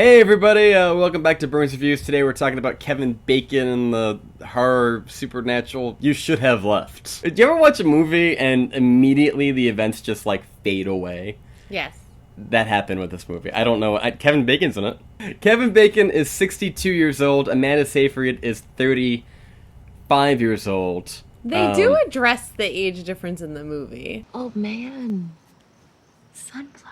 Hey everybody, welcome back to Burns Reviews. Today we're talking about Kevin Bacon and the horror supernatural You Should Have Left. Did you ever watch a movie and immediately the events just like fade away? Yes. That happened with this movie. I don't know. Kevin Bacon's in it. Kevin Bacon is 62 years old. Amanda Seyfried is 35 years old. They do address the age difference in the movie. Oh man. Sunblock.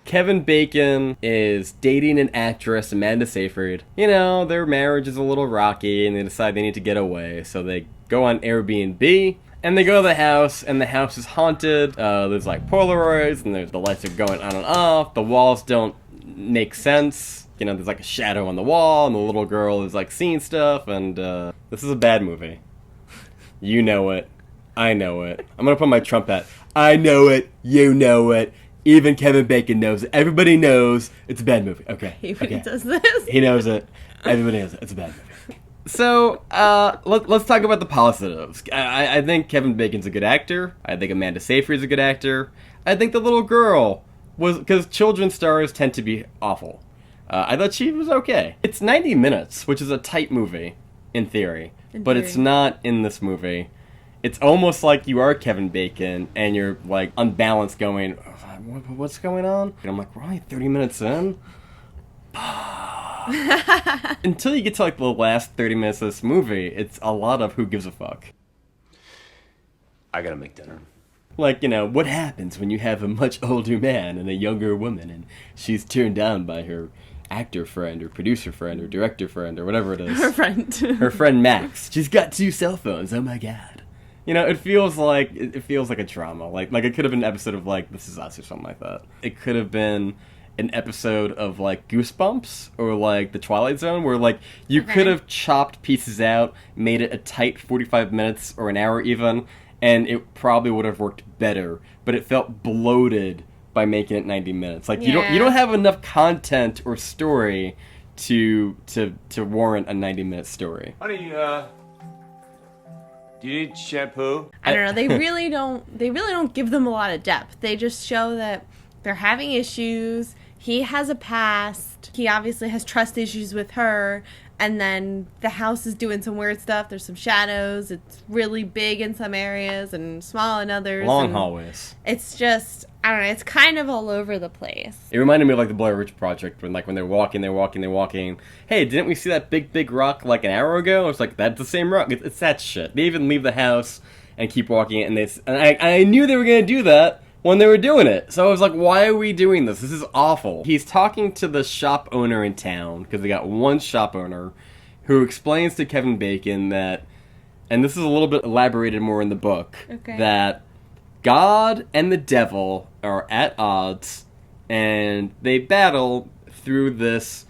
Kevin Bacon is dating an actress, Amanda Seyfried. You know, their marriage is a little rocky, and they decide they need to get away. So they go on Airbnb, and they go to the house, and the house is haunted. There's like Polaroids, and the lights are going on and off. The walls don't make sense. You know, there's like a shadow on the wall, and the little girl is like seeing stuff, and this is a bad movie. You know it. I know it. I'm gonna put my Trump hat. I know it. You know it. Even Kevin Bacon knows it. Everybody knows it's a bad movie. Okay. He does this. He knows it. Everybody knows it. It's a bad movie. So, let's talk about the positives. I think Kevin Bacon's a good actor. I think Amanda Seyfried's a good actor. I think the little girl was... Because children's stars tend to be awful. I thought she was okay. It's 90 minutes, which is a tight movie, in theory. But it's not in this movie. It's almost like you are Kevin Bacon, and you're, like, unbalanced going... What's going on? And I'm like, we're only 30 minutes in? Until you get to like the last 30 minutes of this movie, it's a lot of who gives a fuck. I gotta make dinner. Like, you know, what happens when you have a much older man and a younger woman and she's turned down by her actor friend or producer friend or director friend or whatever it is. Her friend. Her friend Max. She's got 2 cell phones, oh my god. You know, it feels like a drama. Like it could have been an episode of like This Is Us or something like that. It could have been an episode of like Goosebumps or like The Twilight Zone, where like you could have chopped pieces out, made it a tight 45 minutes or an hour even, and it probably would have worked better. But it felt bloated by making it 90 minutes. Like you don't have enough content or story to warrant a 90-minute story. Honey, do you need shampoo? I don't know. They really don't give them a lot of depth. They just show that they're having issues. He has a past. He obviously has trust issues with her. And then the house is doing some weird stuff. There's some shadows. It's really big in some areas and small in others. Long hallways. It's just, I don't know, it's kind of all over the place. It reminded me of like the Blair Witch Project when they're walking. Hey, didn't we see that big rock like an hour ago? It's like, that's the same rock. It's that shit. They even leave the house and keep walking, and I knew they were gonna do that when they were doing it. So I was like, why are we doing this? This is awful. He's talking to the shop owner in town, because they got one shop owner, who explains to Kevin Bacon that, and this is a little bit elaborated more in the book, that God and the devil are at odds, and they battle through this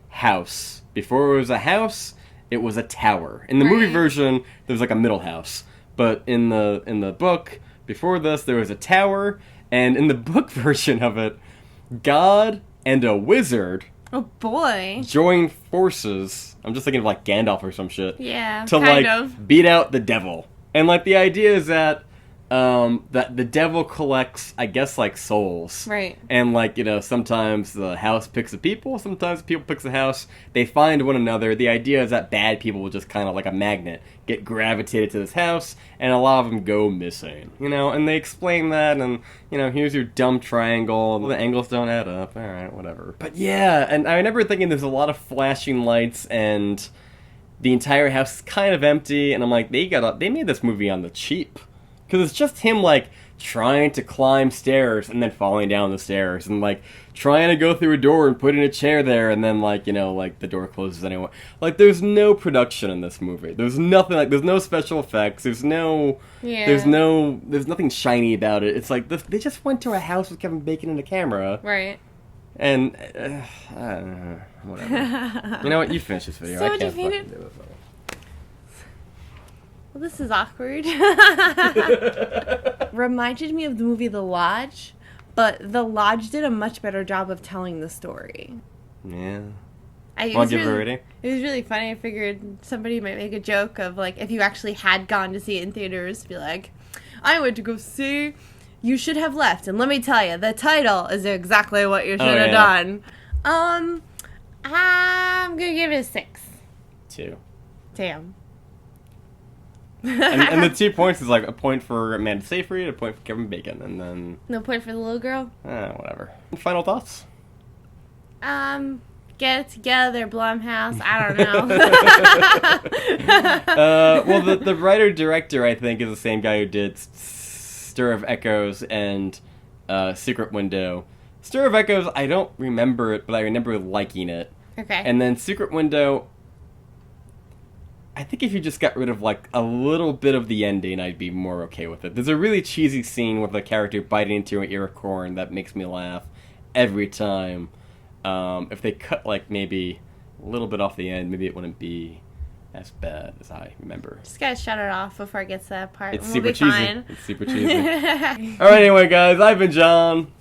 house. Before it was a house, it was a tower. In the movie version, there was like a middle house. But in the book... Before this, there was a tower, and in the book version of it, God and a wizard join forces. I'm just thinking of like Gandalf or some shit. Yeah, to kind like of. beat out the devil. And like the idea is that that the devil collects, I guess, like souls. Right. And like, you know, sometimes the house picks the people, sometimes the people picks the house. They find one another. The idea is that bad people will just kind of like a magnet get gravitated to this house, and a lot of them go missing. You know, and they explain that, and, you know, here's your dumb triangle. The angles don't add up. All right, whatever. But yeah, and I remember thinking there's a lot of flashing lights, and the entire house is kind of empty, and I'm like, they made this movie on the cheap. Because it's just him, like, trying to climb stairs and then falling down the stairs. And, like, trying to go through a door and putting a chair there and then, like, you know, like, the door closes anyway. Like, there's no production in this movie. There's nothing, like, there's no special effects. There's no... Yeah. There's nothing shiny about it. It's like, they just went to a house with Kevin Bacon and a camera. Right. And, I don't know, whatever. You know what? You finish this video. So I can't fucking do it. Well, this is awkward. Reminded me of the movie The Lodge, but The Lodge did a much better job of telling the story. Yeah. Want to give it a rating? It was really funny. I figured somebody might make a joke of, like, if you actually had gone to see it in theaters, be like, I went to go see You Should Have Left, and let me tell you, the title is exactly what you should have done. I'm gonna give it a 6. 2. Damn. And the 2 points is like a point for Amanda Seyfried, a point for Kevin Bacon, and then No point for the little girl? whatever. Final thoughts? Get it together, Blumhouse. I don't know. Well, the writer-director, I think, is the same guy who did Stir of Echoes and Secret Window. Stir of Echoes, I don't remember it, but I remember liking it. Okay. And then Secret Window, I think if you just got rid of, like, a little bit of the ending, I'd be more okay with it. There's a really cheesy scene with a character biting into an ear of corn that makes me laugh every time. If they cut, like, maybe a little bit off the end, maybe it wouldn't be as bad as I remember. Just gotta shut it off before it gets to that part. It's and super we'll be cheesy. fine. It's super cheesy. Alright, anyway, guys, I've been John.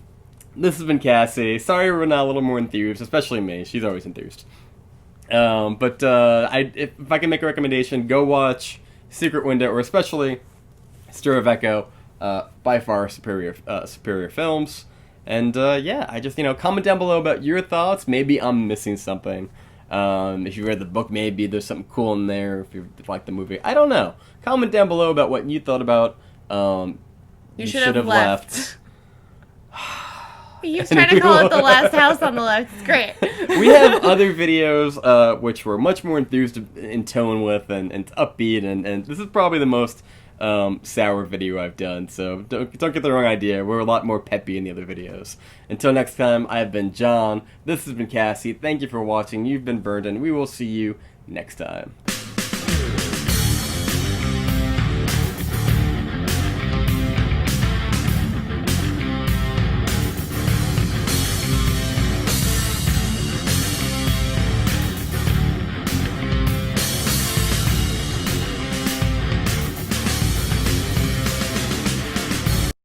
This has been Cassie. Sorry we're not a little more enthused, especially me. She's always enthused. If I can make a recommendation, go watch Secret Window, or especially Stir of Echo. By far superior films. And I just, comment down below about your thoughts. Maybe I'm missing something. If you read the book, maybe there's something cool in there. If you like the movie, I don't know. Comment down below about what you thought about. You should have left. You trying to call it the last house on the left. It's great. We have other videos which were much more enthused in tone with and upbeat, and this is probably the most sour video I've done, so don't get the wrong idea. We're a lot more peppy in the other videos. Until next time, I've been John. This has been Cassie. Thank you for watching. You've been burned, and we will see you next time.